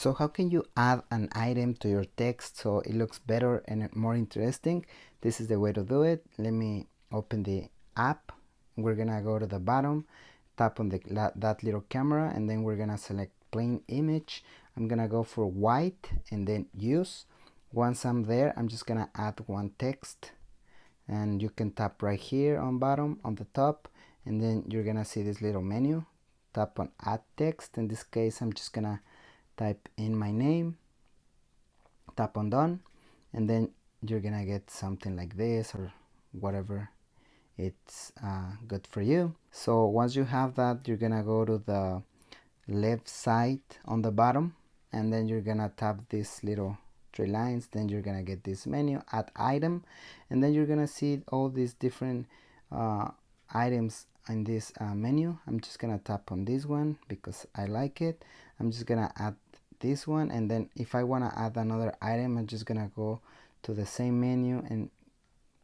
So how can you add an item to your text so it looks better and more interesting? This is the way to do it. Let me open the app. We're gonna go to the bottom, tap on that little camera, and then we're gonna select plain image. I'm gonna go for white and then use. Once I'm there, I'm just gonna add one text, and you can tap right here on bottom on the top, and then you're gonna see this little menu. Tap on add text. In this case, I'm just gonna type in my name, tap on done, and then you're gonna get something like this or whatever it's good for you. So once you have that, you're gonna go to the left side on the bottom, and then you're gonna tap these little three lines. Then you're gonna get this menu, add item, and then you're gonna see all these different items in this menu. I'm just gonna tap on this one because I like it. I'm just gonna add this one, and then if I want to add another item, I'm just gonna go to the same menu, and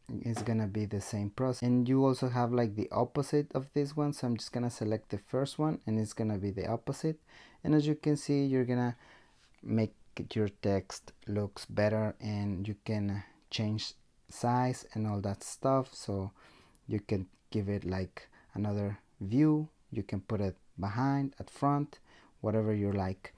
it's gonna be the same process. And you also have like the opposite of this one, so I'm just gonna select the first one, and it's gonna be the opposite. And as you can see, you're gonna make your text looks better, and you can change size and all that stuff. So you can give it like another view, you can put it behind, at front, whatever you like.